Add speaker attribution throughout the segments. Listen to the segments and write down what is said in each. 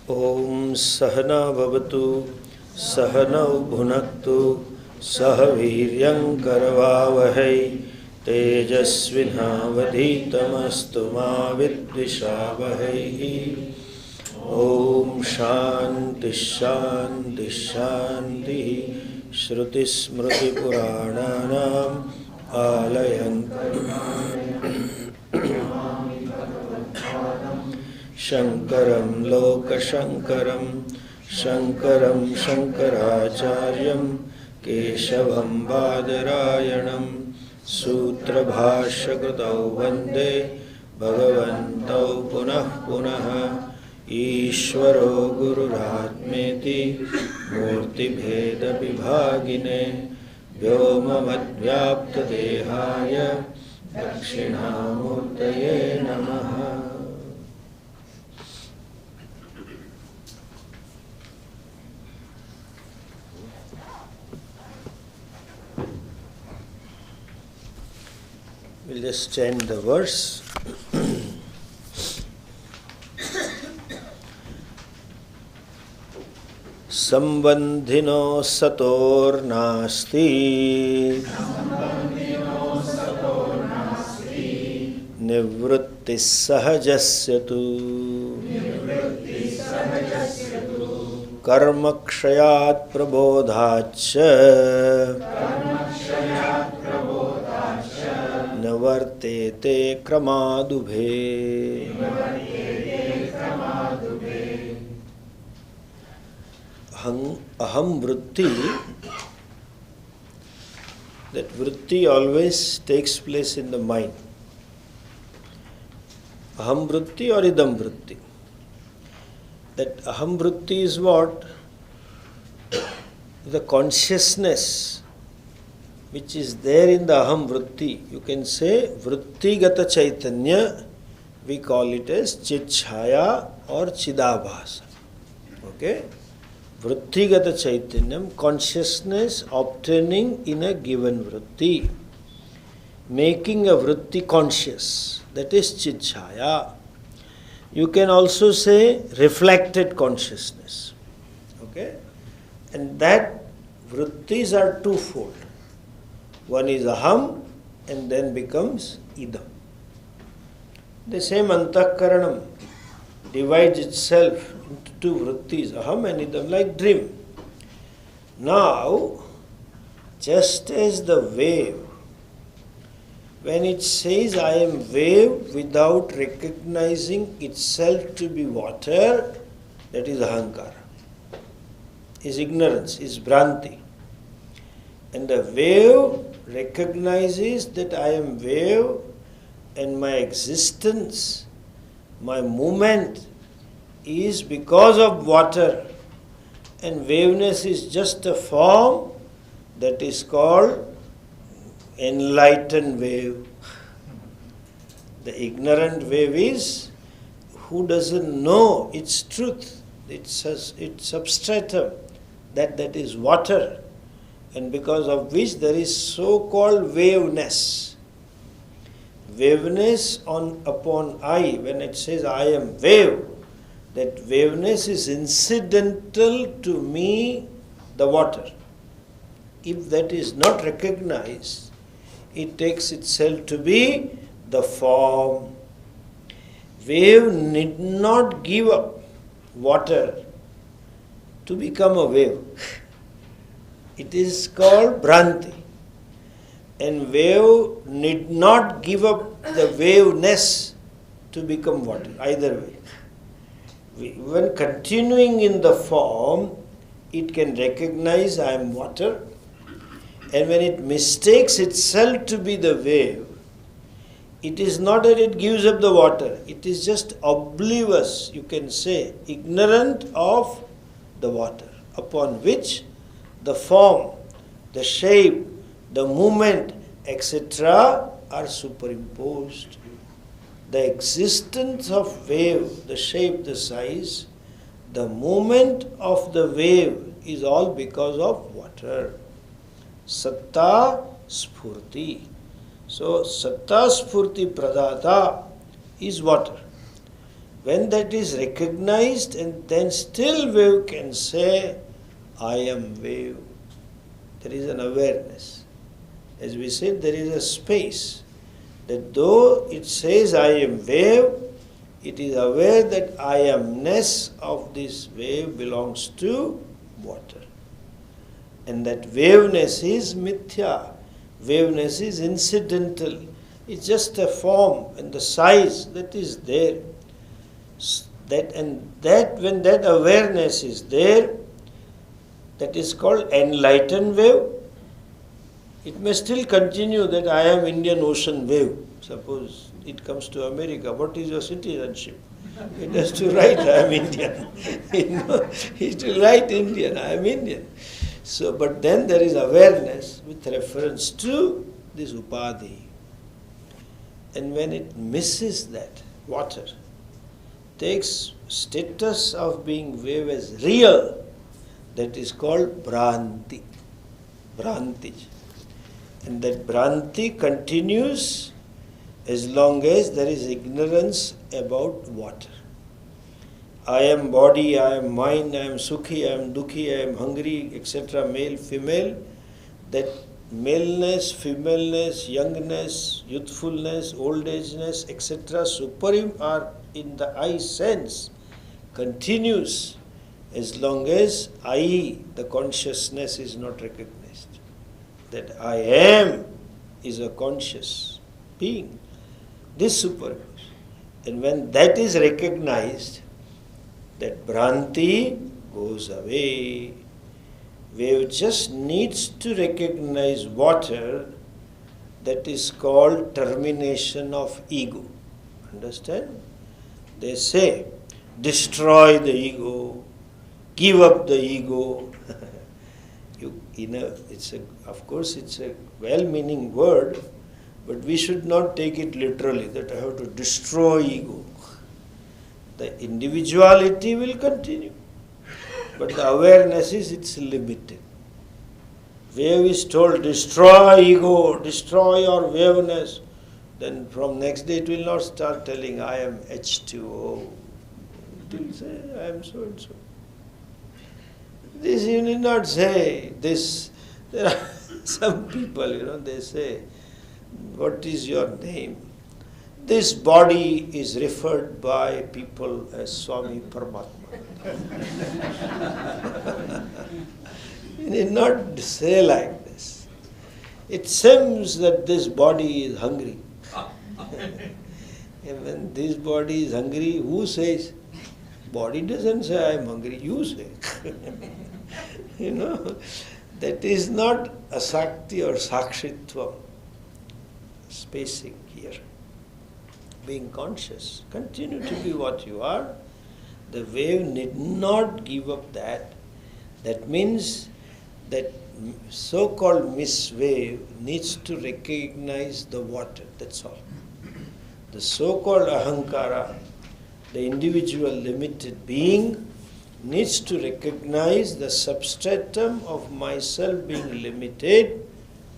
Speaker 1: Om Sahana Bhavatu Sahanau Bhunaktu Sahaviryam Karavavahai Tejasvinavadhitamastu ma vidvishavahai. Om Shanti Shanti Shanti Shruti Smriti Purananam Alayan Shankaram Loka Shankaram Shankaram Shankaracharyam Keshavam Badarayanam Sutra Bhashya Kritau Vande Bhagavantau Punah Punah Ishvaro Gururatmeti Murti Bheda Vibhagine Vyoma Madhyapta Dehaya Dakshinamurtaye Namaha. We'll just chant the verse. Sambandhino sator nasti nivritti sahajasya tu karma kshayat prabodhacha Navartete kramadubhe. Aham vritti, that vritti always takes place in the mind. Aham vritti or idam vritti. That aham vritti is what? The consciousness which is there in the aham vritti. You can say vritti gata chaitanya, we call it as chitchaya or chidabhasa. Okay? Vritti gata chaitanyam, consciousness obtaining in a given vritti, making a vritti conscious, that is chitchaya. You can also say reflected consciousness. Okay? And that vrittis are twofold. One is aham and then becomes idam. The same antakaranam divides itself into two vrittis, aham and idam, like dream. Now, just as the wave, when it says I am wave without recognizing itself to be water, that is ahankara, is ignorance, is bhranti. And the wave recognizes that I am wave and my existence, my movement is because of water, and waveness is just a form that is called enlightened wave. The ignorant wave is who doesn't know its truth, its substratum, that is water, and because of which there is so-called waveness. Waveness upon I, when it says I am wave, that waveness is incidental to me, the water. If that is not recognized, it takes itself to be the form. Wave need not give up water to become a wave. It is called bhranti. And wave need not give up the waveness to become water, either way. When continuing in the form, it can recognize I am water, and when it mistakes itself to be the wave, it is not that it gives up the water, it is just oblivious, you can say, ignorant of the water, upon which the form, the shape, the movement, etc. are superimposed. The existence of wave, the shape, the size, the movement of the wave is all because of water. Satta Spurti. So, Satta Spurti Pradata is water. When that is recognized, and then still wave can say, I am wave. There is an awareness. As we said, there is a space. That though it says I am wave, it is aware that I amness of this wave belongs to water. And that waveness is mithya. Waveness is incidental. It's just a form and the size that is there. When that awareness is there, that is called enlightened wave. It may still continue that I am Indian Ocean wave. Suppose it comes to America, what is your citizenship? It has to write I am Indian. It will write Indian, I am Indian. So, but then there is awareness with reference to this upadhi. And when it misses that, water takes status of being wave as real, that is called Bhranti. Bhranti. And that Bhranti continues as long as there is ignorance about water. I am body, I am mind, I am sukhi, I am dukhi, I am hungry, etc., male, female. That maleness, femaleness, youngness, youthfulness, old ageness, etc., supreme are in the I sense, continues as long as I, the consciousness, is not recognized. That I am is a conscious being. This superfluous. And when that is recognized, that Bhranti goes away. Wave just needs to recognize water. That is called termination of ego. Understand? They say, destroy the ego, give up the ego. Of course, it's a well-meaning word, but we should not take it literally, that I have to destroy ego. The individuality will continue, but the awareness is it's limited. Wave is told, destroy ego, destroy your waveness. Then from next day it will not start telling, I am H2O. It will say, I am so and so. This you need not say. This, there are some people, they say, what is your name? This body is referred by people as Swami Paramatmananda. You need not say like this. It seems that this body is hungry. And when this body is hungry, who says? Body doesn't say I am hungry, you say. That is not asakti or sakshitvam. Spacing here. Being conscious. Continue to be what you are. The wave need not give up that. That means that so-called Miss Wave needs to recognize the water. That's all. The so-called ahankara, the individual limited being, needs to recognize the substratum of myself being limited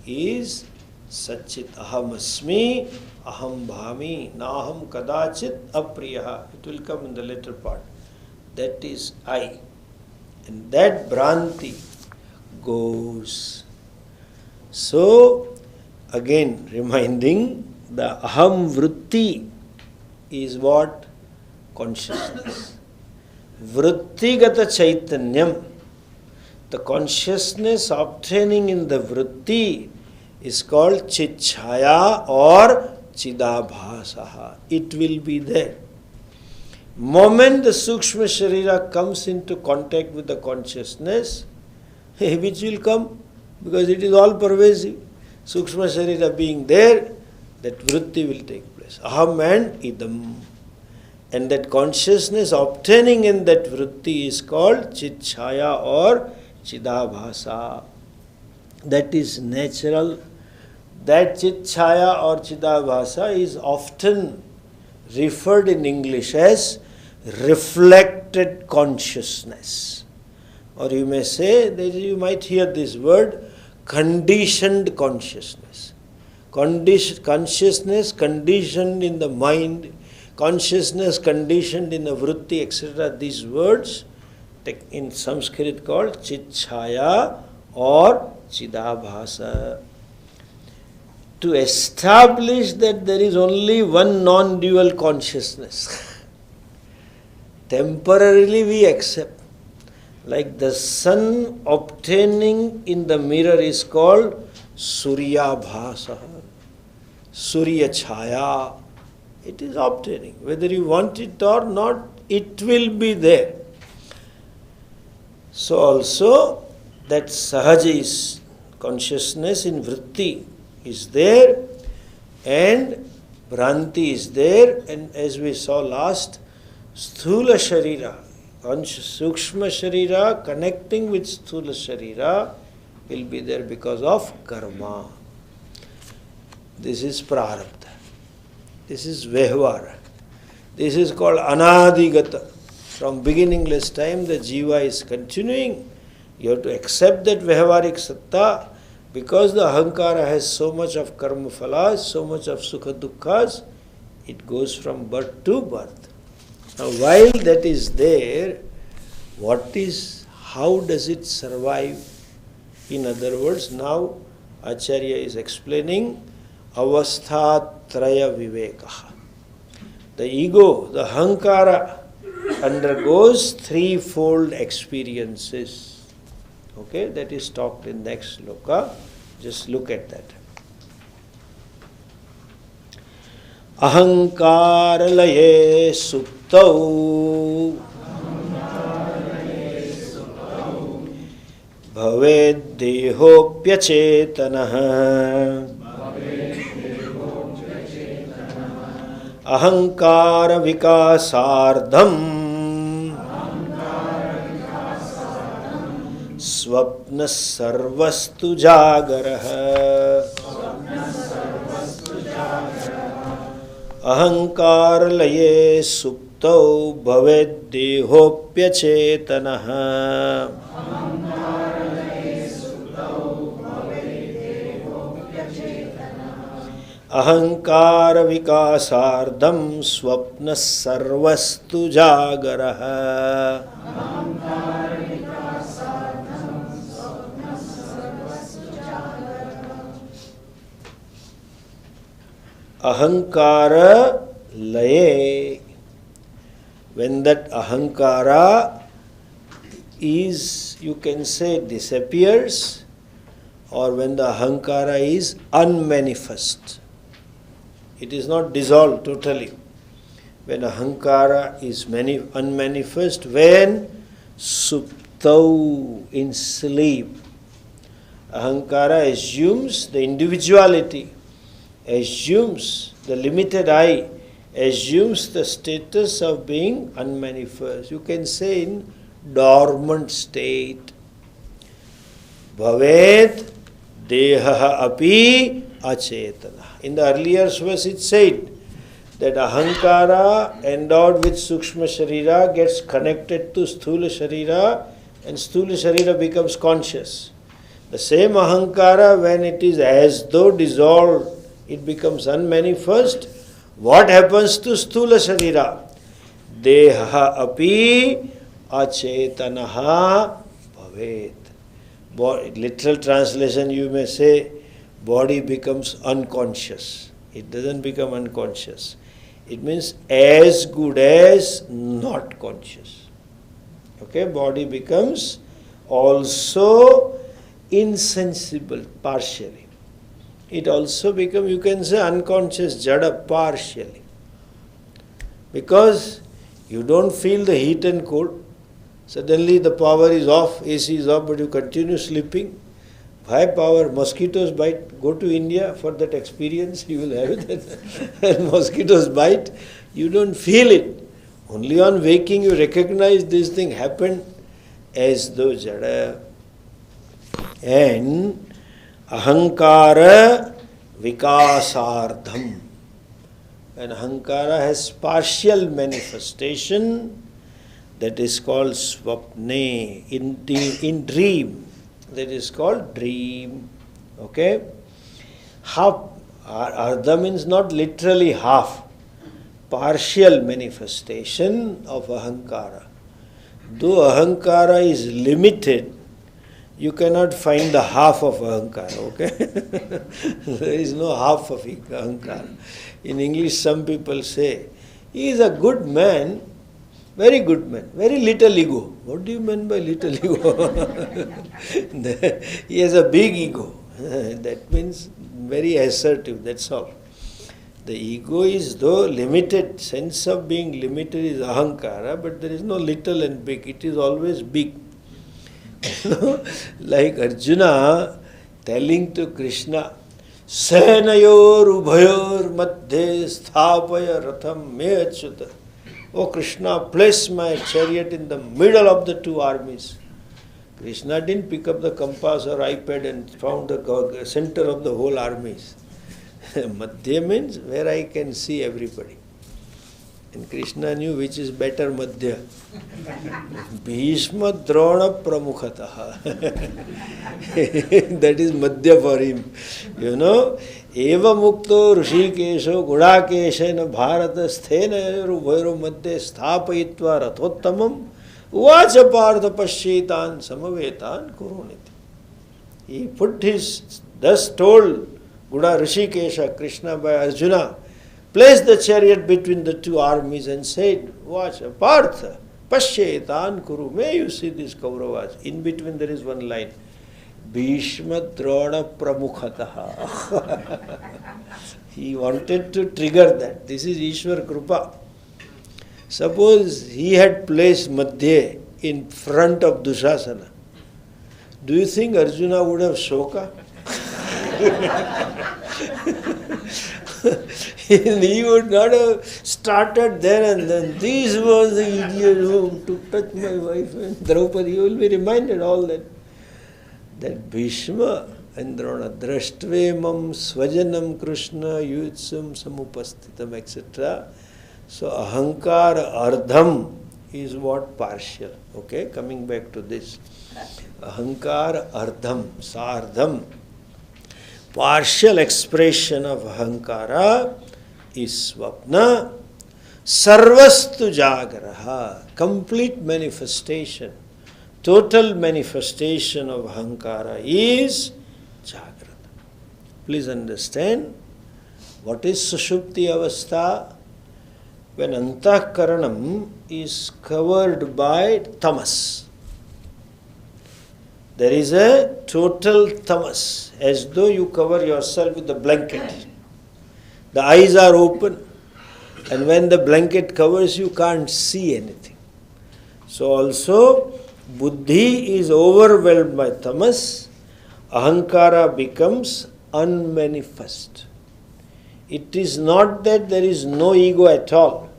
Speaker 1: is Satchit aham asmi, aham bhami, naham kadachit apriyaha. It will come in the later part. That is I. And that Bhranti goes. So, again reminding, the aham vritti is what? Consciousness. Vrittigata chaitanyam. The consciousness obtaining in the vritti is called chitchaya or chidabhasaha. It will be there. Moment the sukshma sharira comes into contact with the consciousness, which will come because it is all pervasive. Sukshma sharira being there, that vritti will take place. Aham and idam. And that consciousness obtaining in that vritti is called chitchaya or chidabhasa. That is natural. That chitchaya or chidabhasa is often referred in English as reflected consciousness. Or you may say, that you might hear this word, conditioned consciousness. Consciousness conditioned in the mind, consciousness conditioned in a vritti, etc. These words in Sanskrit called chitchaya or chidabhasa. To establish that there is only one non-dual consciousness. Temporarily we accept. Like the sun obtaining in the mirror is called Surya Bhasa, Surya Chaya. It is obtaining. Whether you want it or not, it will be there. So also that Sahaja is consciousness in vritti is there, and Bhranti is there, and as we saw last, Sthula Sharira, Sukshma Sharira connecting with Sthula Sharira will be there because of karma. This is prarabdha. This is vehvara. This is called anadigata. From beginningless time the jiva is continuing. You have to accept that vehvarik satta, because the ahankara has so much of karma phalas, so much of sukha dukkhas, it goes from birth to birth. Now while that is there, how does it survive? In other words, now Acharya is explaining avasthatraya viveka. The ego, the ahankara, undergoes threefold experiences. Okay, that is talked in next sloka. Just look at that. Ahankaralaye suptau bhaved dehopyachetanah ahankara vikasardham swapna sarvastu jagarah ahankar laye suptau bhaved dehopyachetanah ahankar vikasardham swapna sarvastu jagarah. Ahankara laye, when that ahankara is, you can say, disappears, or when the ahankara is unmanifest. It is not dissolved totally. When ahankara is unmanifest, when suptau, in sleep, ahankara assumes the individuality, assumes the limited I, assumes the status of being unmanifest. You can say in dormant state. Bhavet deha api achetana. In the earlier verse it said that ahankara endowed with sukshma sharira gets connected to sthula sharira, and sthula sharira becomes conscious. The same ahankara, when it is as though dissolved, it becomes unmanifest. What happens to sthula sharira? Deha api achetanaha bhavet. Literal translation you may say, body becomes unconscious. It doesn't become unconscious. It means as good as not conscious. Okay, body becomes also insensible partially. It also becomes, you can say, unconscious jada partially. Because you don't feel the heat and cold. Suddenly the power is off, AC is off, but you continue sleeping. High power, mosquitoes bite. Go to India for that experience, you will have it. And mosquitoes bite, you don't feel it. Only on waking you recognize this thing happened as though jada. And ahankara vikasardham. When ahankara has partial manifestation, that is called swapne, in dream. That is called dream. Okay? Half. Ardha means not literally half. partial manifestation of ahankara. Though ahankara is limited, you cannot find the half of ahankara, okay? There is no half of ahankara. In English, some people say, he is a good man, very good man, very little ego. What do you mean by little ego? He has a big ego. That means very assertive, that's all. The ego is, though limited, sense of being limited is ahankara, but there is no little and big, it is always big. Like Arjuna telling to Krishna, Senayor ubhayor madhye sthapaya ratham me achyuta. Oh Krishna, place my chariot in the middle of the two armies. Krishna didn't pick up the compass or iPad and found the center of the whole armies. Madhya means where I can see everybody. And Krishna knew which is better Madhya. Bhishma Drona Pramukhataha. That is Madhya for him. You know, Eva Mukto Rishikesho Gudakeshena Bharata Sthena Rubhairo Madhya Sthapayitva Rathottamam Uvacha Partha Pashetan Samavetan Kuruniti. He put his, thus told Guda Rishikesha, Krishna by Arjuna, placed the chariot between the two armies and said, watch, Partha, Pashetan Kuru, may you see these Kauravas. In between there is one line, Bhishma Drona Pramukhataha. He wanted to trigger that. This is Ishwar Krupa. Suppose he had placed Madhya in front of Dushasana. Do you think Arjuna would have shoka? He would not have started there and then. This was the idiot who took touch my wife and Draupadi. You will be reminded all that. That Bhishma and Drona drashtvemam svajanam Krishna yutsam samupastitam etc. So ahankara ardham is what? Partial. Okay, coming back to this. Ahankara ardham, sardham. Partial expression of ahankara is swapna. Sarvastu jagraha. Complete manifestation. Total manifestation of ahankara is jagrata. Please understand, what is sushupti avastha? When antahkaranam is covered by tamas. There is a total tamas, as though you cover yourself with a blanket. The eyes are open, and when the blanket covers, you can't see anything. So also, buddhi is overwhelmed by tamas, ahankara becomes unmanifest. It is not that there is no ego at all.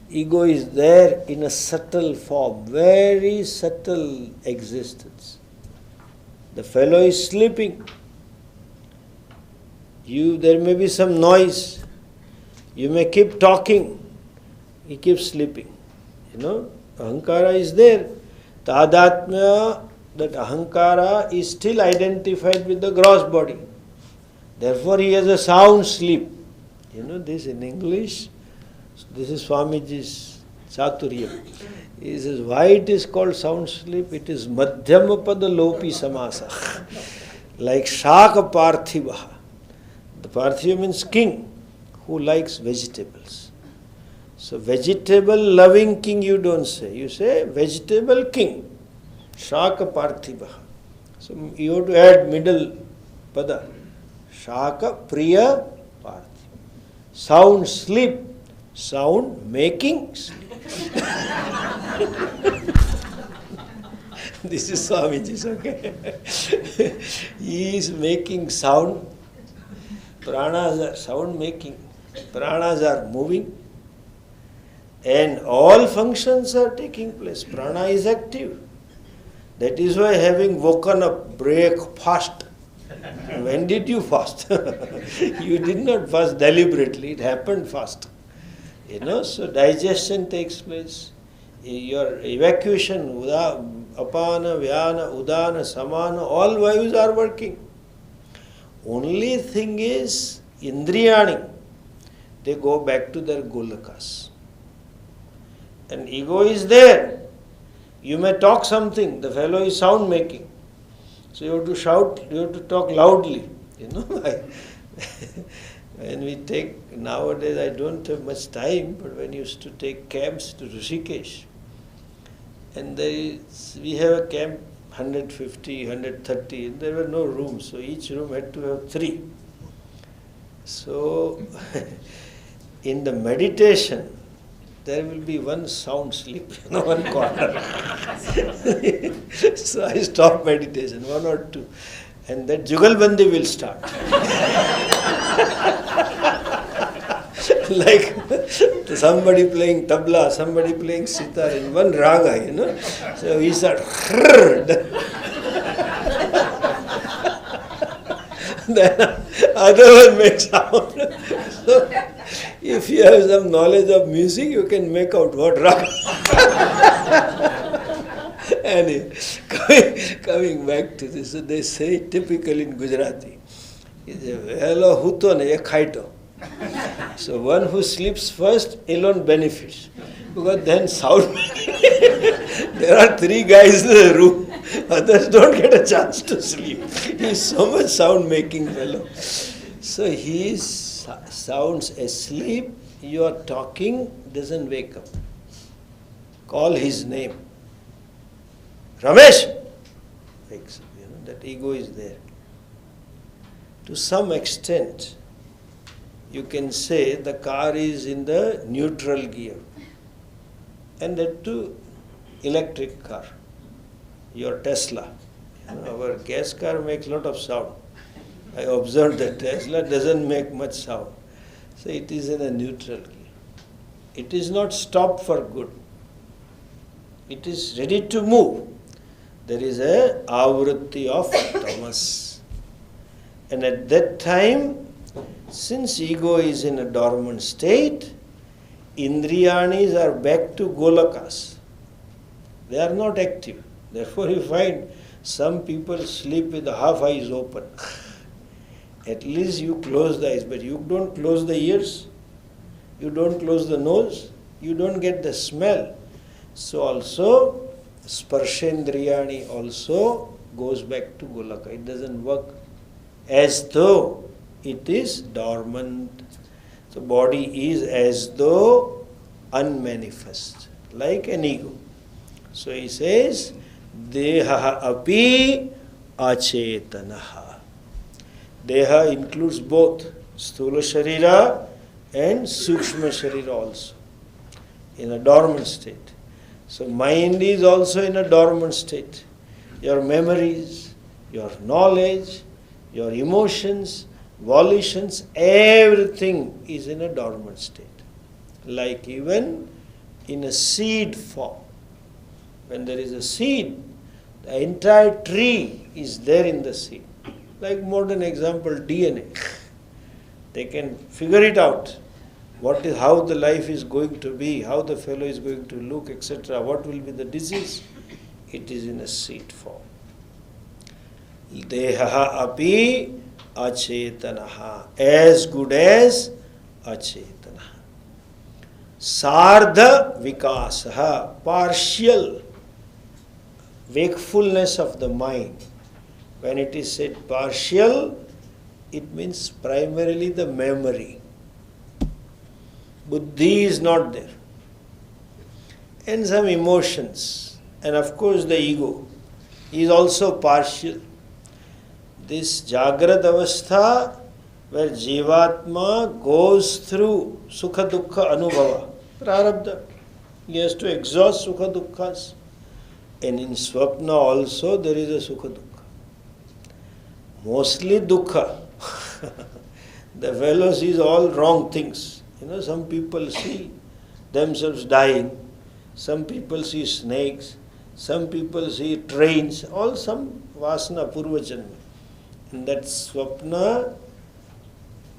Speaker 1: Ego is there in a subtle form, very subtle existence. The fellow is sleeping. There may be some noise. You may keep talking. He keeps sleeping. Ahankara is there. Tadatmya, that ahankara is still identified with the gross body. Therefore he has a sound sleep. This in English. This is Swamiji's Chaturya. He says, why it is called sound sleep? It is Madhyamapada Lopi Samasa. Like Shaka Parthivaha. The Parthiva means king who likes vegetables. So vegetable loving king you don't say. You say vegetable king. Shaka Parthivaha. So you have to add middle pada. Shaka Priya Parthiva. Sound sleep. Sound making sleep. This is Swamiji's, okay? He is making sound. Pranas are sound making. Pranas are moving. And all functions are taking place. Prana is active. That is why having woken up, break, fast. When did you fast? You did not fast deliberately. It happened fast. So digestion takes place. Your evacuation, apana, vyana, udana, samana, all vayus are working. Only thing is, indriyani, they go back to their Golakas. And ego is there. You may talk something, the fellow is sound making. So you have to shout, you have to talk loudly. When we take, nowadays I don't have much time, but when we used to take camps to Rishikesh, and we have a camp 150, 130, and there were no rooms, so each room had to have 3. So, in the meditation, there will be one sound sleep, one corner. So I stop meditation, 1 or 2, and that Jugalbandi will start. Like somebody playing tabla, somebody playing sitar in one raga, So we start. Then other one makes sound. So if you have some knowledge of music, you can make out what raga. Anyway, coming back to this, they say typical in Gujarati, "Velo huto ne ek khaito." So one who sleeps first alone benefits, because then sound there are 3 guys in the room, others don't get a chance to sleep. He is so much sound making fellow. So he sounds asleep, you are talking, doesn't wake up. Call his name. Ramesh! Wakes up, that ego is there. To some extent, you can say the car is in the neutral gear. And that too, electric car. Your Tesla. Our gas car makes a lot of sound. I observed that Tesla doesn't make much sound. So it is in a neutral gear. It is not stopped for good. It is ready to move. There is a avrutti of tamas. And at that time, since ego is in a dormant state, indriyanis are back to golakas. They are not active. Therefore you find some people sleep with the half eyes open. At least you close the eyes, but you don't close the ears, you don't close the nose, you don't get the smell. So also, sparshendriyani also goes back to golaka. It doesn't work as though it is dormant. The body is as though unmanifest, like an ego. So he says, Deha api achetanaha. Deha includes both Sthula Sharira and Sukshma Sharira also, in a dormant state. So mind is also in a dormant state. Your memories, your knowledge, your emotions, volitions, everything is in a dormant state. Like even in a seed form. When there is a seed, the entire tree is there in the seed. Like modern example, DNA. They can figure it out. How the life is going to be, how the fellow is going to look, etc. What will be the disease? It is in a seed form. Deha api achetanaha. As good as achetanaha. Sardha vikasaha. Partial wakefulness of the mind. When it is said partial, it means primarily the memory. Buddhi is not there. And some emotions. And of course the ego is also partial. This Jagrad Avastha, where Jivatma goes through Sukha Dukkha Anubhava, Prarabdha. He has to exhaust Sukha Dukkhas. And in Swapna also there is a Sukha Dukkha. Mostly Dukkha. The fellow sees all wrong things. Some people see themselves dying. Some people see snakes. Some people see trains. All some vasana, purvajanma. In that swapna,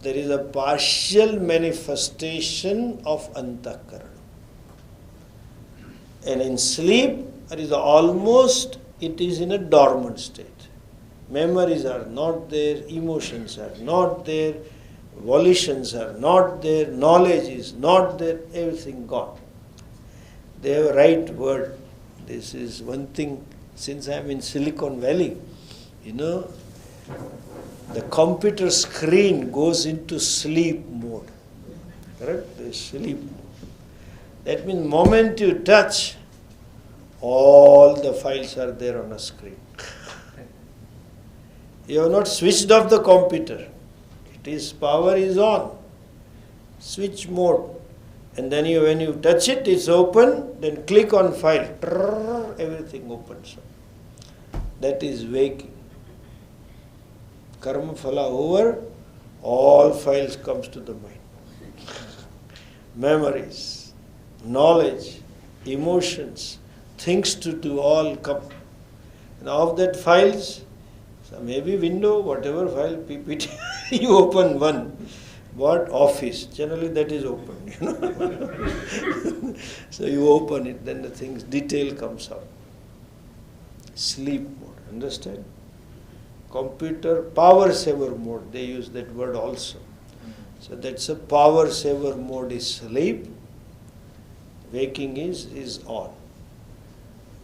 Speaker 1: there is a partial manifestation of antakarana. And in sleep, it is in a dormant state. Memories are not there, emotions are not there, volitions are not there, knowledge is not there, everything gone. They have a right word. This is one thing, since I am in Silicon Valley, the computer screen goes into sleep mode. Correct? The sleep mode. That means moment you touch, all the files are there on a screen. You have not switched off the computer. Power is on. Switch mode. And then when you touch it, it's open, then click on file. Everything opens up. That is waking. Karma phala over, all files comes to the mind. Memories, knowledge, emotions, things to do all come. And of that files, so maybe window, whatever file, PPT, you open one. What? Office. Generally that is open, So you open it, then the things, detail comes out. Sleep mode, understand? Computer, power saver mode, they use that word also. So that's a power saver mode is sleep, waking is on.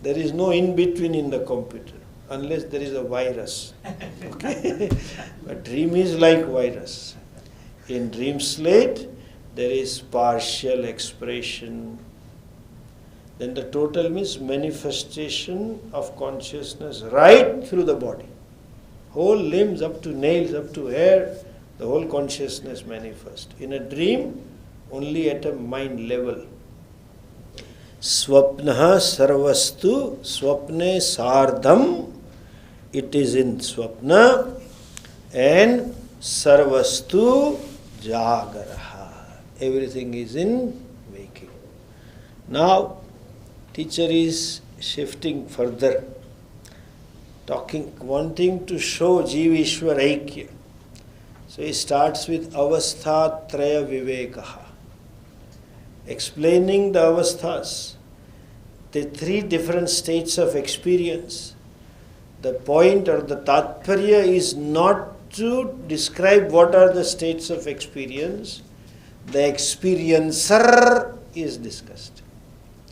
Speaker 1: There is no in-between in the computer, unless there is a virus. Okay? But dream is like virus. In dream state, there is partial expression. Then the total means manifestation of consciousness right through the body. Whole limbs up to nails, up to hair, the whole consciousness manifests. In a dream, only at a mind level. Swapnaha sarvastu, swapne sardham, it is in swapna, and sarvastu jagaraha, everything is in waking. Now, teacher is shifting further, wanting to show Jiva Ishwar Aikya. So he starts with avastha traya vivekaha, explaining the avasthas, the three different states of experience. The point or the tatparya is not to describe what are the states of experience. The experiencer is discussed.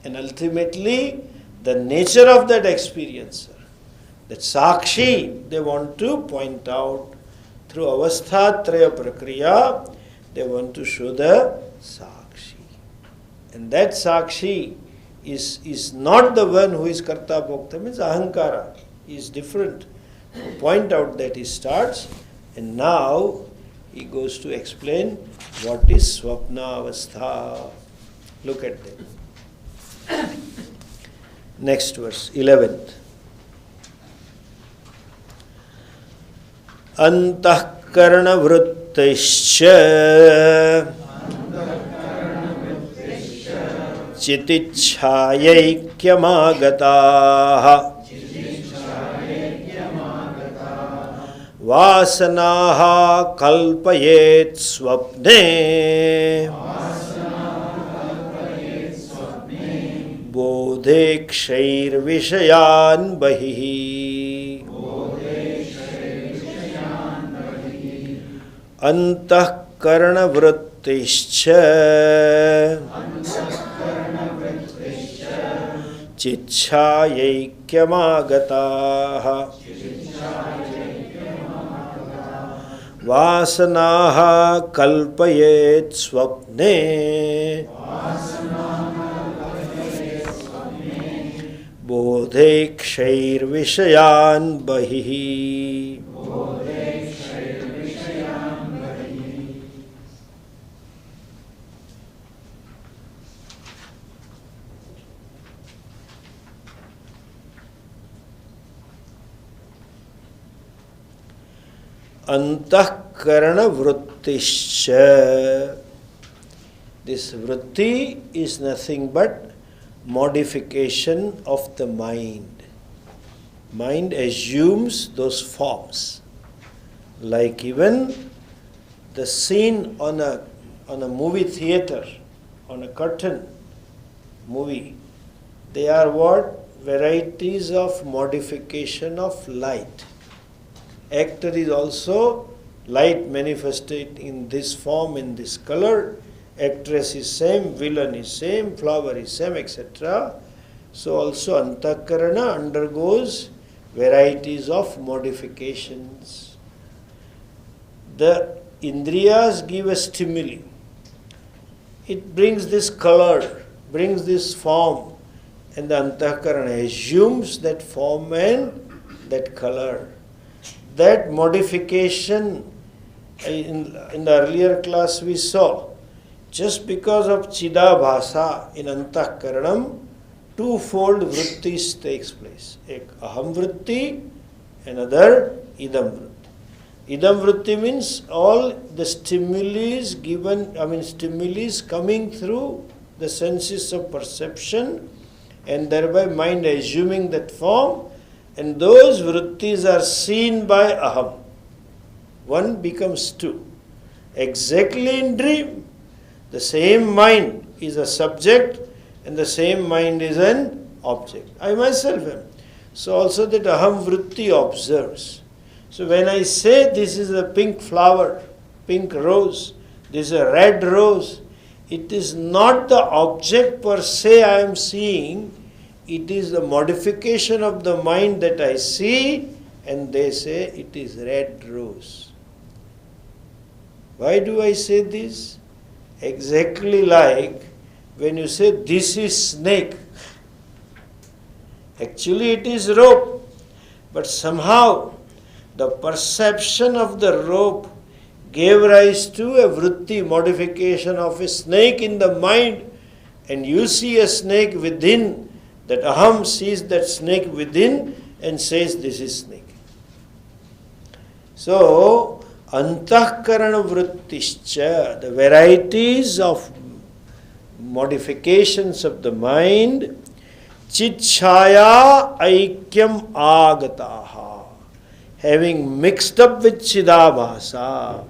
Speaker 1: And ultimately, the nature of that experiencer, that sakshi, they want to point out through avastha traya prakriya, they want to show the sakshi. And that sakshi is not the one who is karta bhokta, means ahankara, is different. Point out that he starts, and now he goes to explain what is swapna avastha. Look at that. Next verse, 11th. Antahkarana vrittaischa chitichhayaikyamagataha vasanaha kalpayet swapne bodhekshair vishayan bahihi. Antahkarana vrittischa chichhayaikyamagataha vasanaha kalpayet swapne bodhekshair vishayan bahihi. Antahkarana vrittischa. This vritti is nothing but modification of the mind. Mind assumes those forms. Like even the scene on a movie theater, on a curtain movie, they are what? Varieties of modification of light. Actor is also Light manifested in this form, in this color. Actress is same, villain is same, flower is same, etc. So also Antakarana undergoes varieties of modifications. The Indriyas give a stimuli. It brings this color, brings this form, and the Antakarana assumes that form and that color. That modification, in the earlier class we saw, just because of Chidabhasa in Antakaranam, twofold vrittis takes place. Ek aham vritti, another idam vritti. Idam vritti means all the stimuli coming through the senses of perception, and thereby mind assuming that form, and those vrittis are seen by aham. One becomes two. Exactly in dream, the same mind is a subject and the same mind is an object. I myself am. So also that aham vritti observes. So when I say this is a pink flower, pink rose, this is a red rose, it is not the object per se I am seeing, it is the modification of the mind that I see, and they say it is red rose. Why do I say this? Exactly like when you say this is snake. Actually it is rope, but somehow the perception of the rope gave rise to a vritti, modification of a snake in the mind, and you see a snake within, that aham sees that snake within and says this is snake. So, antahkarana vrittischa, the varieties of modifications of the mind, chitchaya aikyam agataha, having mixed up with Chidabhasa,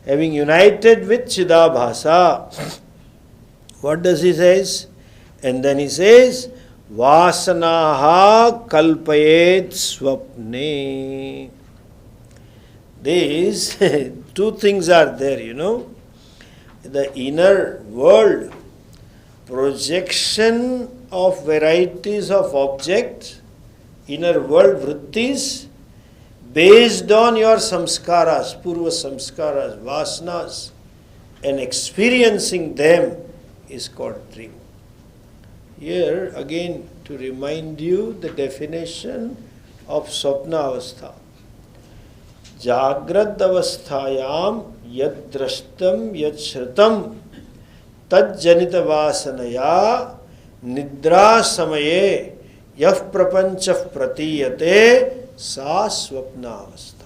Speaker 1: having united with Chidabhasa. What does he say? And then he says, Vasanaha kalpayet swapne. These two things are there, The inner world, projection of varieties of objects, inner world vrittis, based on your samskaras, purva samskaras, vasanas, and experiencing them is called dream. Here again to remind you the definition of Swapna Avastha. Jagrad avasthayam yad drashtam yad shratam tad janita vasanaya nidra samaye yaf prapanchah pratiyate sa swapna avastha.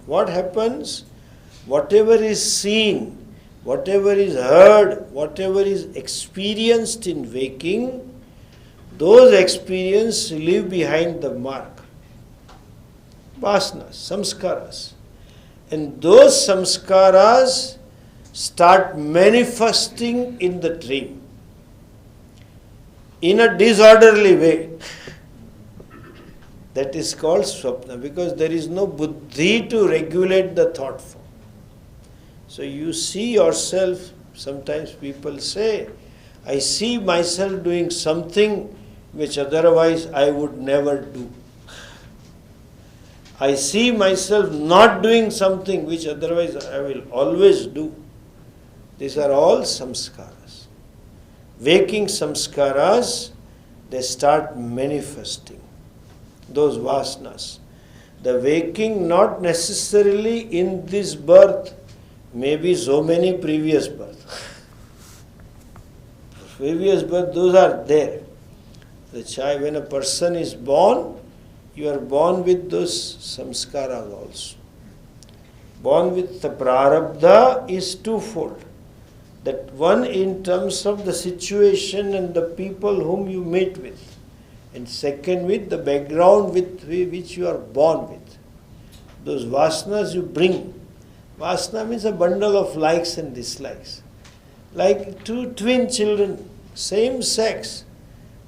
Speaker 1: What happens? Whatever is seen, whatever is heard, whatever is experienced in waking, those experiences leave behind the mark. Vasanas, samskaras. And those samskaras start manifesting in the dream in a disorderly way. That is called swapna, because there is no buddhi to regulate the thought form. So you see yourself, sometimes people say, I see myself doing something which otherwise I would never do. I see myself not doing something which otherwise I will always do. These are all samskaras. Waking samskaras, they start manifesting those vasanas. The waking not necessarily in this birth, maybe so many previous births. Previous birth, those are there. The child, when a person is born, you are born with those samskaras also. Born with the prarabdha is twofold. That one in terms of the situation and the people whom you meet with, and second with the background with which you are born with. Those vasanas you bring. Vasana means a bundle of likes and dislikes. Like two twin children, same sex,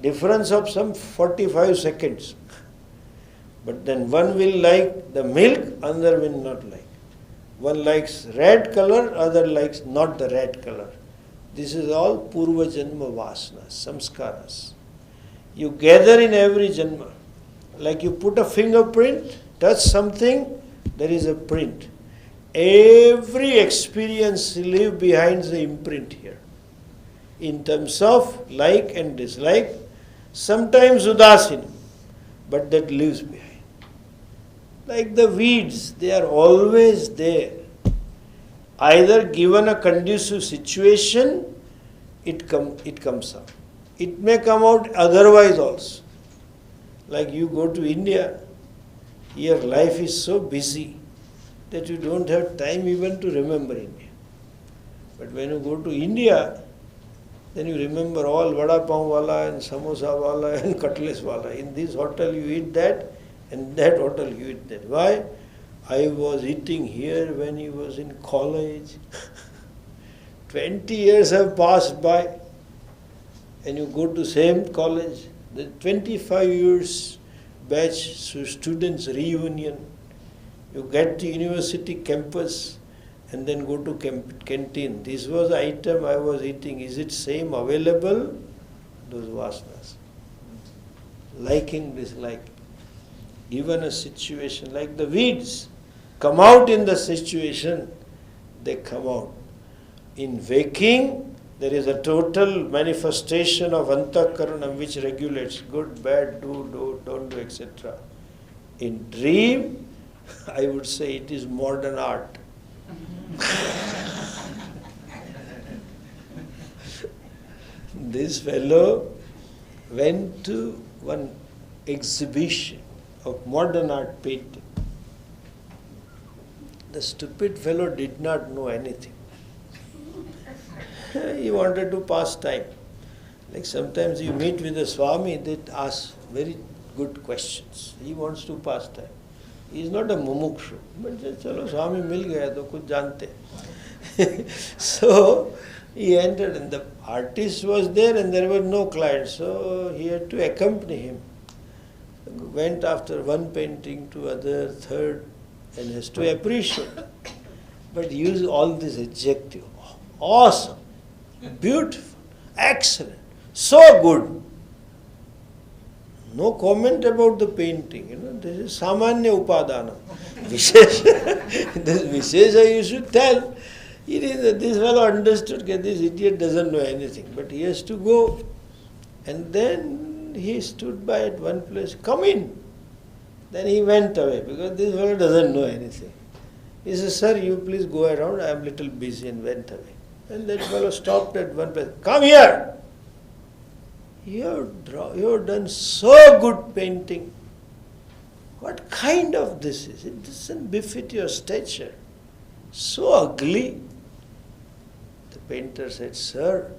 Speaker 1: difference of some 45 seconds. But then one will like the milk, another will not like. One likes red color, other likes not the red color. This is all Purva Janma Vasanas, Samskaras. You gather in every Janma. Like you put a fingerprint, touch something, there is a print. Every experience leaves behind the imprint here. In terms of like and dislike, sometimes udasin, but that leaves behind. Like the weeds, they are always there. Either given a conducive situation, it comes out. It may come out otherwise also. Like you go to India, here life is so busy that you don't have time even to remember India. But when you go to India, then you remember all vada pav wala and samosa wala and cutlass wala. In this hotel you eat that, and that hotel you eat that. Why? I was eating here when he was in college. 20 years have passed by, and you go to same college. The 25 years batch students reunion. You get to university campus and then go to canteen. This was the item I was eating. Is it same available? Those vasanas. Liking, disliking. Given a situation, like the weeds come out in the situation, they come out. In waking, there is a total manifestation of antakaranam which regulates good, bad, do, don't do, etc. In dream, I would say it is modern art. This fellow went to one exhibition of modern art painting. The stupid fellow did not know anything. He wanted to pass time. Like sometimes you meet with a Swami, they ask very good questions. He wants to pass time. He is not a mumukshu. But chalo Swami mil gaya to kuch jante. So he entered and the artist was there and there were no clients. So he had to accompany him. Went after one painting to other, third, and has to appreciate. But use all this adjective. Awesome. Beautiful, excellent, so good. No comment about the painting. This is samanya upadana. Vishesha. This Vishesha you should tell. It is that this fellow understood that this idiot doesn't know anything, but he has to go. And then he stood by at one place. Come in. Then he went away because this fellow doesn't know anything. He says, "Sir, you please go around. I am little busy," and went away. And that fellow stopped at one place. "Come here! You have done so good painting. What kind of this is? It doesn't befit your stature. So ugly." The painter said, "Sir,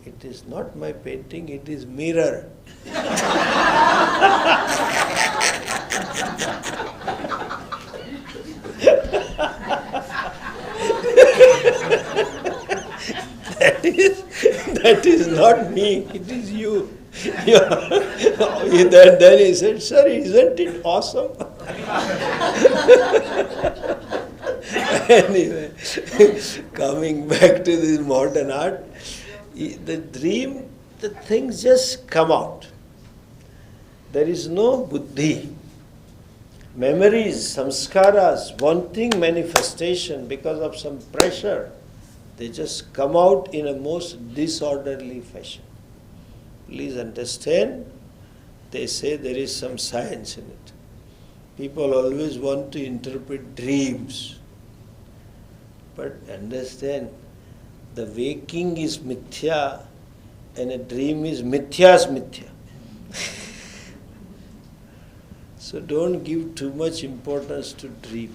Speaker 1: it is not my painting, it is mirror." That is not me, it is you. Then he said, "Sir, isn't it awesome?" Anyway, coming back to this modern art, the dream, the things just come out. There is no buddhi. Memories, samskaras, wanting manifestation because of some pressure, they just come out in a most disorderly fashion. Please understand, they say there is some science in it. People always want to interpret dreams. But understand, the waking is mithya and a dream is mithya's mithya. So don't give too much importance to dream.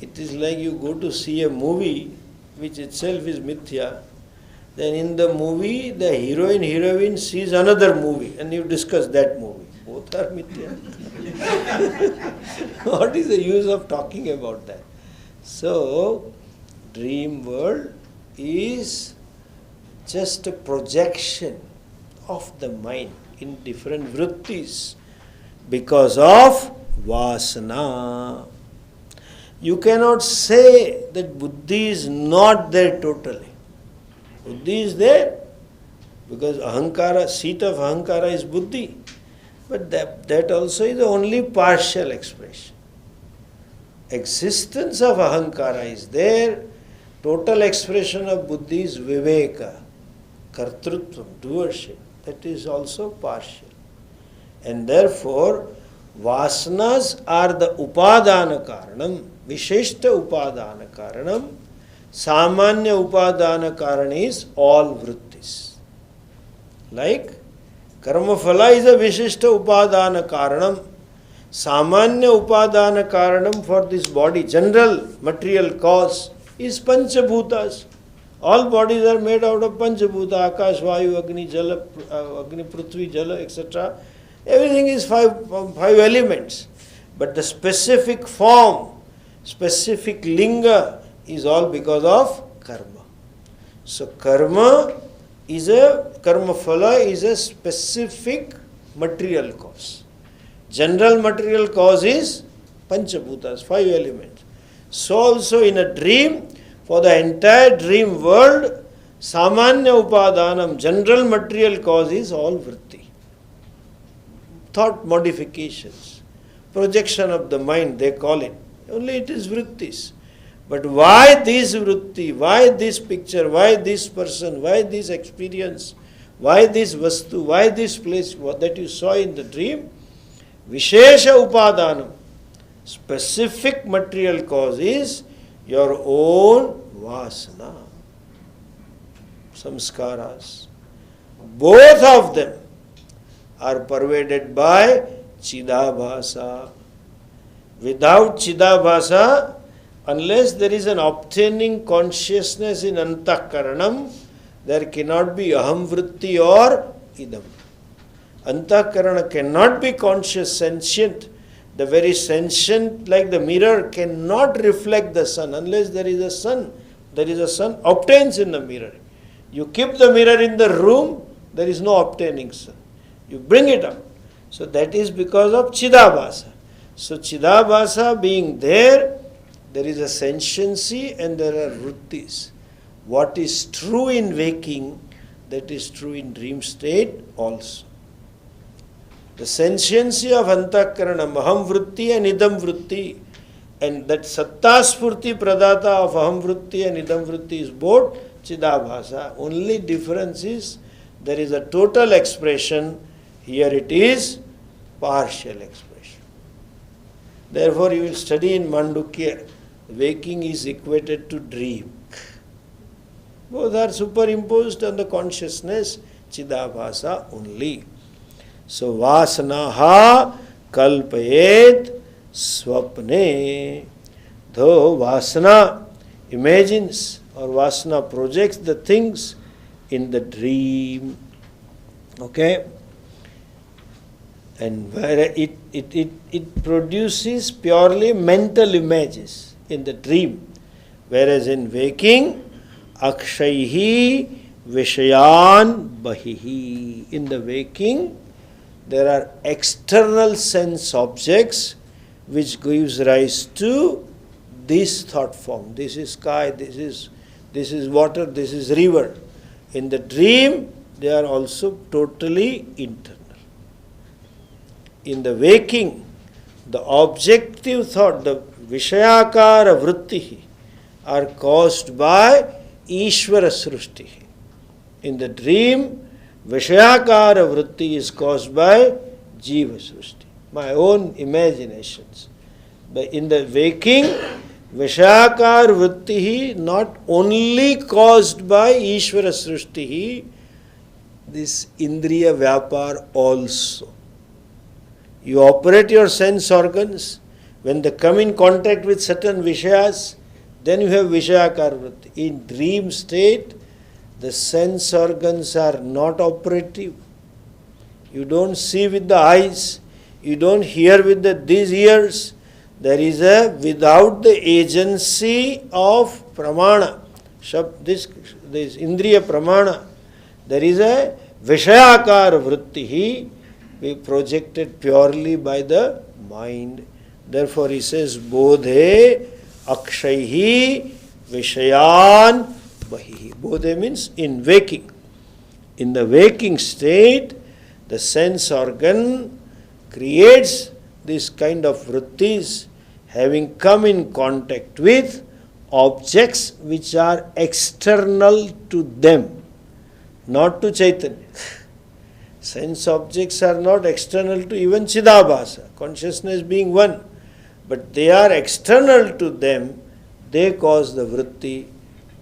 Speaker 1: It is like you go to see a movie which itself is mithya, then in the movie the heroine sees another movie and you discuss that movie. Both are mithya. What is the use of talking about that? So, dream world is just a projection of the mind in different vrittis because of vasana. You cannot say that buddhi is not there totally. Buddhi is there because ahankara, seat of ahankara is buddhi. But that also is only partial expression. Existence of ahankara is there. Total expression of buddhi is viveka, kartrutvam, doership. That is also partial. And therefore, vasanas are the upadana karanam, visheshta upadana karanam. Samanya upadana karan is all vrittis. Like karma phala is a visheshta upadana karanam. Samanya upadana karanam for this body, general material cause, is panchabhutas. All bodies are made out of panchabhuta, akash, vayu, agni, jala, agni, prithvi, jala, etc. Everything is five elements. But the specific form, specific linga is all because of karma. So karma phala is a specific material cause. General material cause is panchabhutas, 5 elements. So also in a dream, for the entire dream world, samanya upadanam, general material cause is all vritti. Thought modifications, projection of the mind, they call it. Only it is vrittis. But why this vritti, why this picture, why this person, why this experience, why this vastu, why this place that you saw in the dream? Vishesha upadanam, specific material cause is your own vasana, samskaras. Both of them are pervaded by chidabhasa. Without chidabhasa, unless there is an obtaining consciousness in antakaranam, there cannot be aham vritti or idam. Antakarana cannot be conscious, sentient. The very sentient, like the mirror, cannot reflect the sun unless there is a sun. There is a sun obtains in the mirror. You keep the mirror in the room, there is no obtaining sun. You bring it up. So that is because of chidabhasa. So chidabhasa being there, there is a sentiency and there are vrittis. What is true in waking, that is true in dream state also. The sentiency of antakaranam, aham vritti and idam vritti, and that satta spurti pradata of aham vritti and idam vritti is both chidabhasa. Only difference is there is a total expression, here it is partial expression. Therefore you will study in Mandukya, waking is equated to dream. Both are superimposed on the consciousness, chidabhasa only. So vasanaha kalpayet swapne. Though vasana imagines or vasana projects the things in the dream. Okay? And where it produces purely mental images in the dream. Whereas in waking, akshaihi vishayan bahihi. In the waking, there are external sense objects which gives rise to this thought form. This is sky, this is water, this is river. In the dream, they are also totally internal. In the waking, the objective thought, the vishayakara vrittihi, are caused by Ishvara srushti. In the dream, vishayakara vritti is caused by jiva srushti, my own imaginations. But in the waking, vishayakara vritti not only caused by Ishvara srushti, this indriya vyapar also. You operate your sense organs, when they come in contact with certain vishayas, then you have vishayakara vritti. In dream state, the sense organs are not operative. You don't see with the eyes, you don't hear with these ears. There is without the agency of pramana, this indriya pramana, there is a vishayakara vritti projected purely by the mind. Therefore he says, bodhe akshaihi vishayan bahihi. Bodhe means in waking. In the waking state, the sense organ creates this kind of vrittis, having come in contact with objects which are external to them, not to Chaitanya. Sense objects are not external to even Chidabhasa, consciousness being one, but they are external to them, they cause the vritti.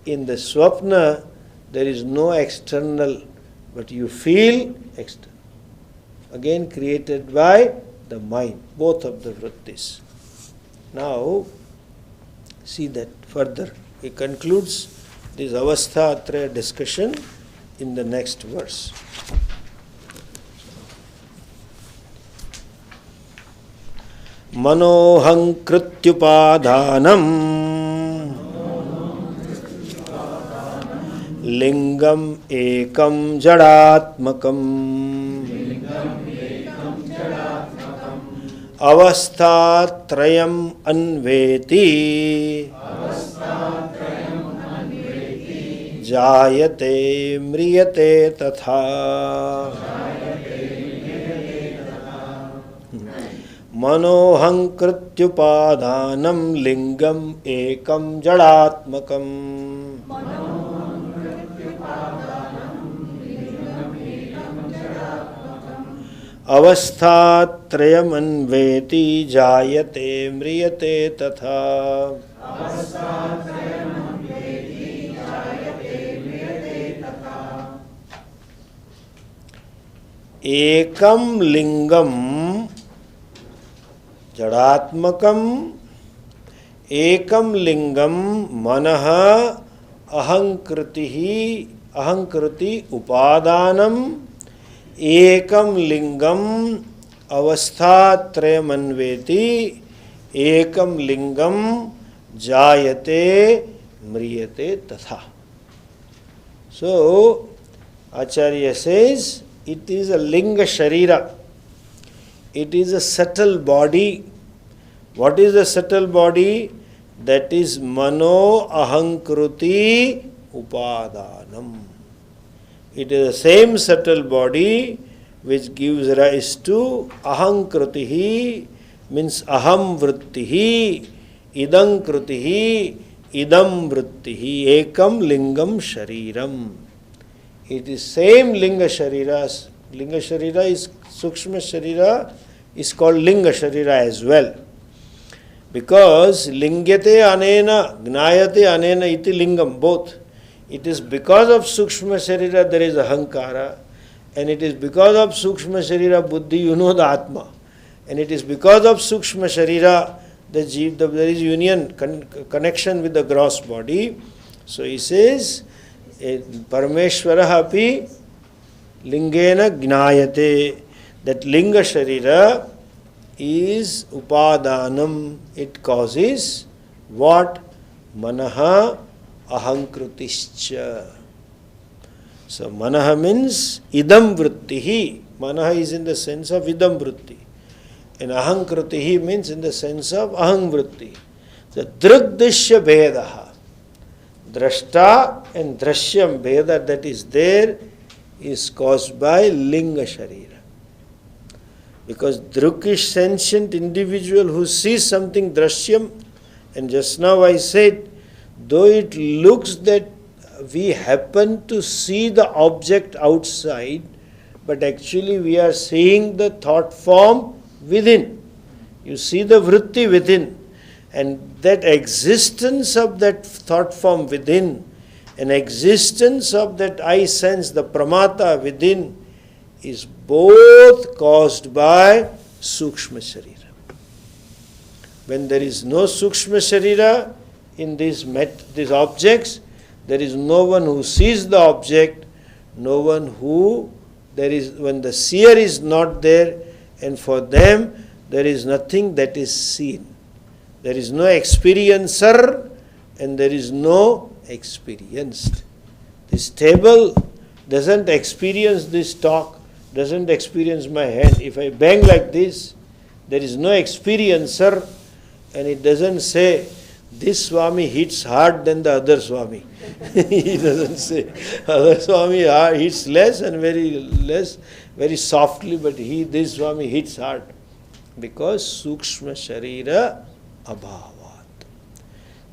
Speaker 1: In the swapna, there is no external, but you feel external. Again created by the mind, both of the vrittis. Now, see that further. He concludes this avastha-traya discussion in the next verse. Manoham krityupadhanam lingam ekam jadatmakam avasthatrayam anveti jayate mriyate tatha. Manoham krityupadhanam lingam ekam jadatmakam avasthatrayam anveti jayate mriyate tatha. Ekam lingam jadatmakam ekam lingam manaha ahankriti upadanam ekam lingam avasthatrayam anveti ekam lingam jayate mriyate tatha. So Acharya says it is a linga sharira. It is a subtle body. What is the subtle body? That is mano ahankruti upadanam. It is the same subtle body which gives rise to ahankrutihi, means aham vrittihi, idam krutihi, idam vrittihi, ekam lingam shariram. It is same linga shariras. Linga sharira is sukshma sharira, is called linga sharira as well. Because lingyate anena, gnayate anena iti lingam, both. It is because of sukshma sharira there is ahankara, and it is because of sukshma sharira buddhi you know the atma, and it is because of sukshma sharira there is union, connection with the gross body. So he says, Parameshwara api lingena gnayate, that linga sharira is upadanam, it causes what? Manaha ahankrutischa. So manaha means idam vrittihi. Manaha is in the sense of idam vritti, and ahankrutihi means in the sense of aham vritti. The drugdishya bhedaha, drashta and drashyam bheda that is there is caused by linga sharira. Because drukish sentient individual who sees something drashyam, and just now I said, though it looks that we happen to see the object outside, but actually we are seeing the thought form within. You see the vritti within, and that existence of that thought form within, an existence of that I sense, the pramata within, is both caused by sukshma sharira. When there is no sukshma sharira in these objects, there is no one who sees the object, no one who, when the seer is not there, and for them there is nothing that is seen. There is no experiencer and there is no experienced. This table doesn't experience this talk, doesn't experience my hand. If I bang like this, there is no experiencer, and it doesn't say This Swami hits hard than the other Swami. He doesn't say. Other Swami hits less and very softly, but this Swami hits hard. Because Sukshma Sharira Abhavat.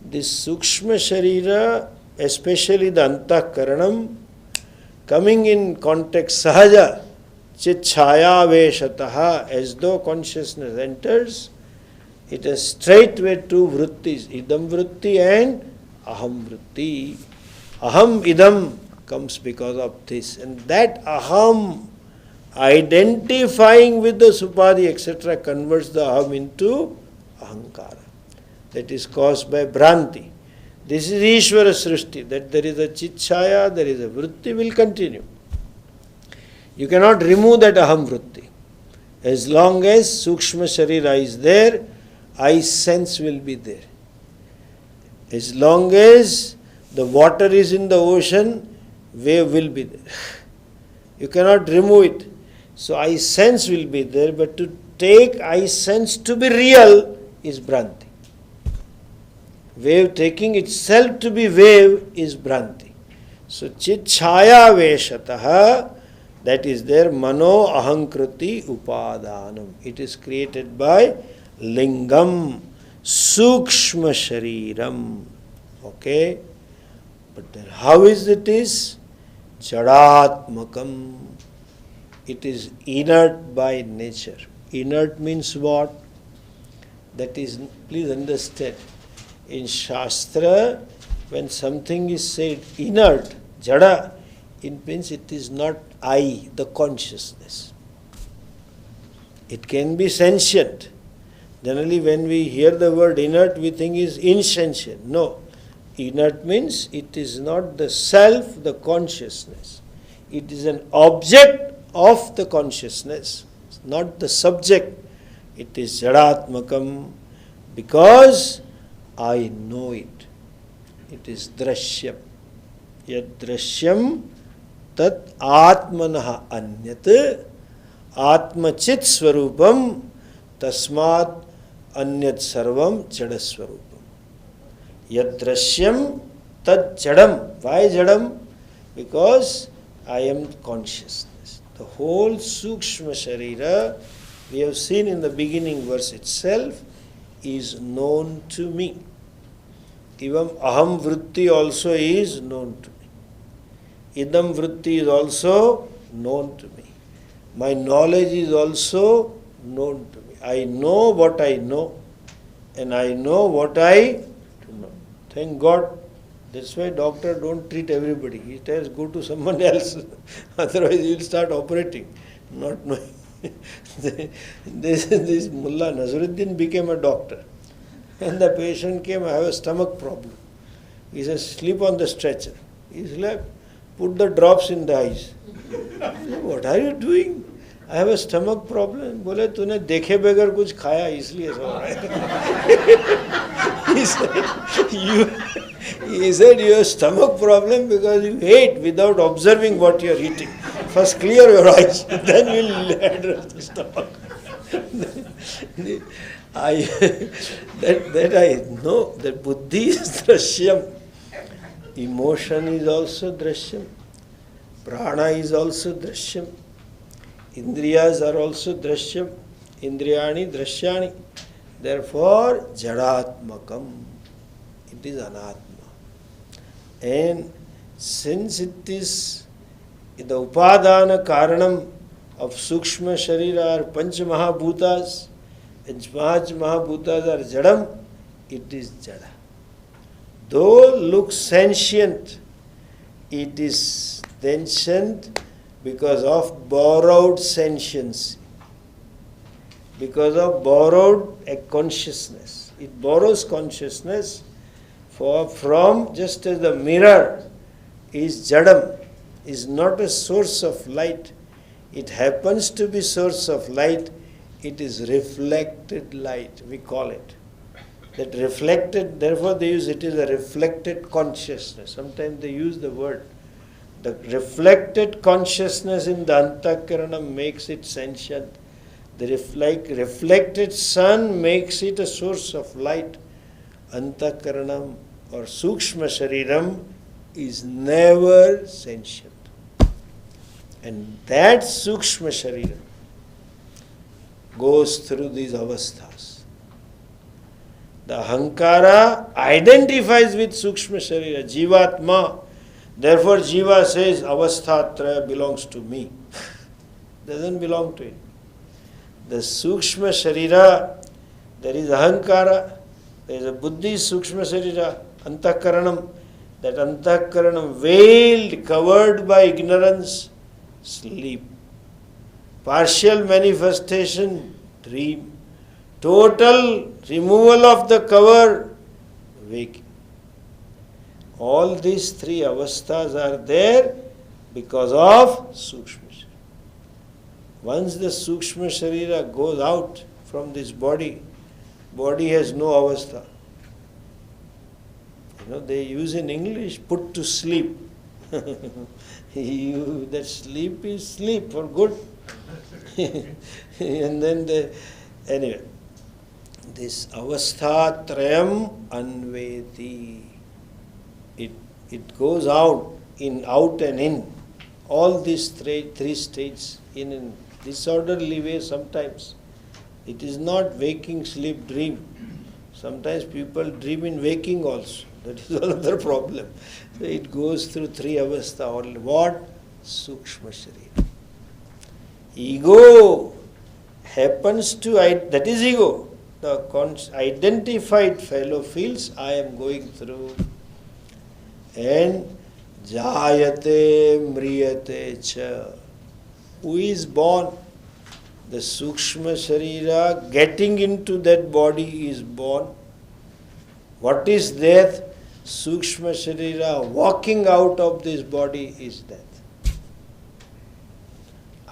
Speaker 1: This Sukshma Sharira, especially the Antakaranam, coming in context Sahaja, Chit Chaya Veshataha, as though consciousness enters, it has straightway two vrittis, idam vritti and aham vritti. Aham idam comes because of this. And that aham, identifying with the supadhi, etc., converts the aham into ahankara. That is caused by Bhranti. This is Ishvara Srishti, that there is a Chitchaya, there is a Vritti, will continue. You cannot remove that Aham Vritti. As long as Sukshma Sharira is there, I sense will be there. As long as the water is in the ocean, wave will be there. You cannot remove it. So I sense will be there, but to take I sense to be real is Bhranti. Wave taking itself to be wave is Bhranti. So Chit Chaya Veshataha, that is there, Mano Ahankriti Upadanam. It is created by Lingam, Sukshma Shariram. Okay? But then how is it is? Jadatmakam. It is inert by nature. Inert means what? That is, please understand. In Shastra, when something is said inert, jada, it means it is not I, the consciousness. It can be sentient. Generally, when we hear the word inert, we think is insentient. No. Inert means it is not the self, the consciousness. It is an object of the consciousness, not the subject. It is jadatmakam because I know it. It is drashyam. Yad drashyam tat atmanaha anyat atmachit swarupam tasmat anyat sarvam jadaswarupam. Yad drashyam tat jadam. Why jadam? Because I am consciousness. The whole Sukshma Sharira, we have seen in the beginning verse itself, is known to me. Even aham vritti also is known to me. Idam vritti is also known to me. My knowledge is also known to me. I know what I know, and I know what I do not. Thank God. That's why doctor don't treat everybody. He tells go to someone else. Otherwise he will start operating, not knowing. This Mullah Nazruddin became a doctor. And the patient came, I have a stomach problem. He says, sleep on the stretcher. He slept, put the drops in the eyes. Said, what are you doing? I have a stomach problem. बोले तूने देखे बगैर कुछ खाया इसलिए सो रहा है. He said you have stomach problem because you ate without observing what you are eating. First clear your eyes, then we'll address the stomach. that I know that buddhi is drashyam. Emotion is also drashyam. Prana is also drashyam. Indriyas are also drashyam. Indriyani drashyani. Therefore, jadatmakam. It is anatma. And since it is the upadana karanam of sukshma sharira are panch mahabhutas, and panch mahabhutas are jadam, it is jada. Though looks sentient, it is sentient because of borrowed sentiency, because of borrowed consciousness. It borrows consciousness from just as the mirror is jadam, is not a source of light. It happens to be source of light. It is reflected light, we call it. That reflected, therefore they use it is a reflected consciousness. Sometimes they use the word. The reflected consciousness in the Antakarana makes it sentient. The reflected sun makes it a source of light. antakaranam or sukshma shariram is never sentient. And that sukshma shariram goes through these avasthas. The ahankara identifies with sukshma sharira, jivatma. Therefore jiva says avasthatraya belongs to me. Doesn't belong to it. The sukshma sharira, there is ahankara, there is a buddhi sukshma sharira, antakaranam. That antakaranam veiled, covered by ignorance, sleep. Partial manifestation, dream. Total removal of the cover, waking. All these three avasthas are there because of sukshma sharira. Once the sukshma sharira goes out from this body, body has no avastha. They use in English, put to sleep. That sleep is sleep for good. And then anyway, this avastha trayam anveti. It goes out and in. All these three states in disorderly way sometimes. It is not waking, sleep, dream. Sometimes people dream in waking also. That is another problem. So it goes through three avastha. What? Sukshma sharira. Ego happens to, that is ego. The identified fellow feels, I am going through. And jayate mriyate cha. Who is born? The sukshma sharira getting into that body is born. What is death? Sukshma sharira walking out of this body is death.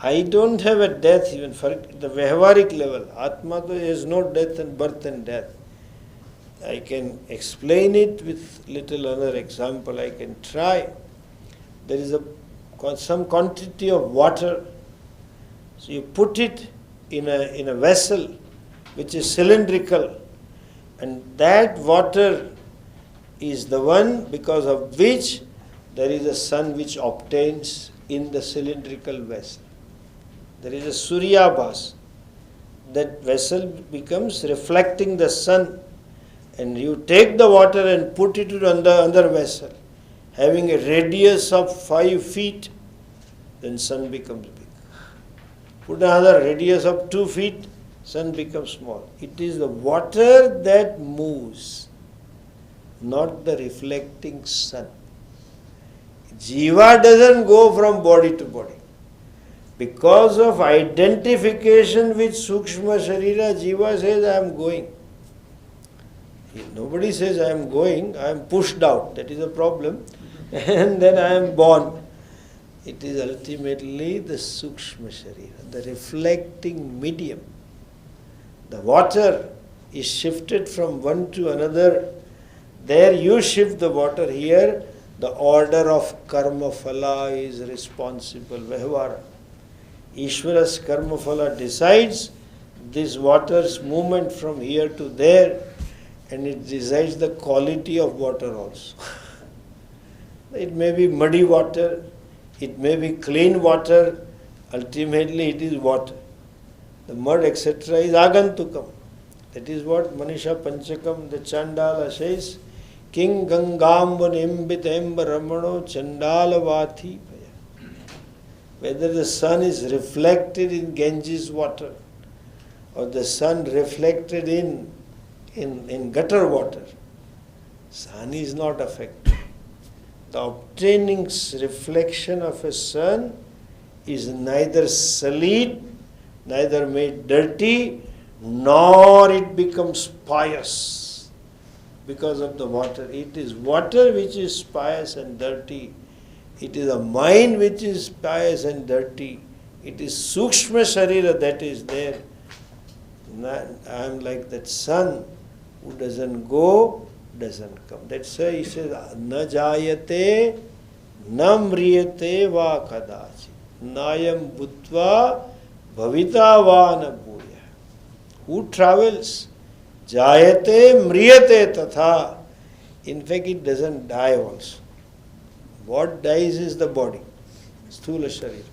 Speaker 1: I don't have a death even for the Vyavharik level. Atma has no death and birth and death. I can explain it with little other example. I can try. There is some quantity of water. So you put it in a vessel which is cylindrical, and that water is the one because of which there is a sun which obtains in the cylindrical vessel. There is a suryabhas. That vessel becomes reflecting the sun, and you take the water and put it on the other vessel, having a radius of 5 feet, then sun becomes big. Put another radius of 2 feet, sun becomes small. It is the water that moves, not the reflecting sun. Jiva doesn't go from body to body. Because of identification with Sukshma Sharira, Jiva says, I am going. Nobody says, I am going, I am pushed out. That is a problem. And then I am born. It is ultimately the Sukshma Sharira, the reflecting medium. The water is shifted from one to another. There you shift the water. Here, the order of karma phala is responsible. Vyavhara. Ishvara's karma phala decides this water's movement from here to there, and it decides the quality of water also. It may be muddy water, it may be clean water, ultimately it is water. The mud, etc., is agantukam. That is what Manisha Panchakam, the Chandala says, King Gangamba Nimbitemba Ramano Chandalavati. Whether the sun is reflected in Ganges water or the sun reflected in gutter water, sun is not affected. The obtaining reflection of a sun is neither sullied, neither made dirty, nor it becomes pious because of the water. It is water which is pious and dirty. It is a mind which is pious and dirty. It is Sukshma Sharira that is there. I am like that sun who doesn't go, doesn't come. That's why he says, Na jayate, na mriyate va kadachi, nayam bhutva bhavita va na bhuya. Who travels? Jayate mriyate tatha. In fact, it doesn't die also. What dies is the body, sthula sharira.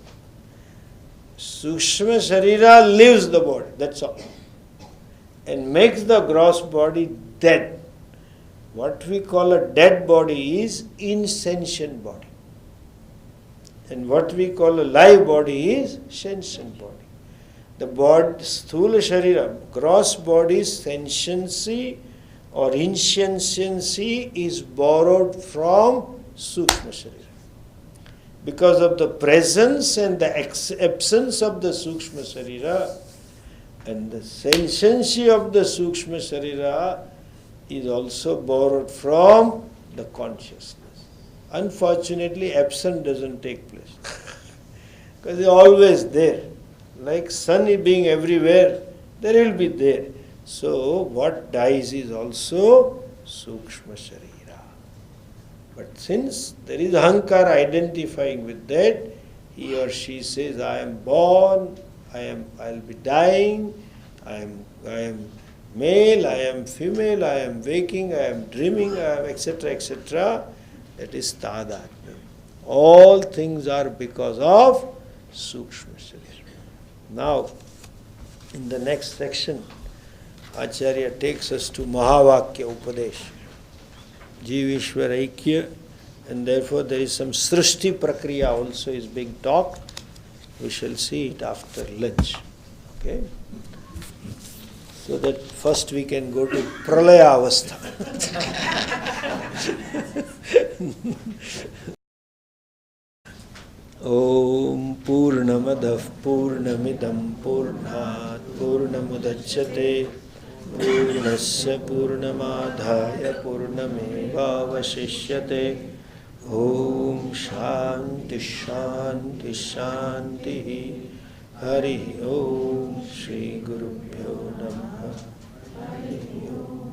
Speaker 1: Sukshma sharira lives the body, that's all. And makes the gross body dead. What we call a dead body is insentient body. And what we call a live body is sentient body. The body, sthula sharira, gross body's sentiency or insentiency is borrowed from sukshma sharira. Because of the presence and the absence of the sukshma sharira, and the sentiency of the sukshma sharira is also borrowed from the consciousness. Unfortunately, absent doesn't take place. Because it's always there. Like sun being everywhere, there will be there. So what dies is also sukshma sharira. But since there is ahankara identifying with that, he or she says, I am born, I'll be dying, I am male, I am female, I am waking, I am dreaming, I am etc., etc. That is tadatmya. All things are because of sukshma sharira. Now, in the next section, Acharya takes us to Mahavakya Upadesh, Jeev Ishwar Aikya, and therefore there is some Srishti Prakriya also is being taught. We shall see it after lunch. Okay? So that first we can go to Pralaya Avastha. Om Purnamadah Purnamidam Purnat Purnamudachyate Purnasya Purnamadhaya Purnamevavashishyate. Om Shanti Shanti Shanti. Hari Om Shri Gurubhyo Namaha. Hari Om.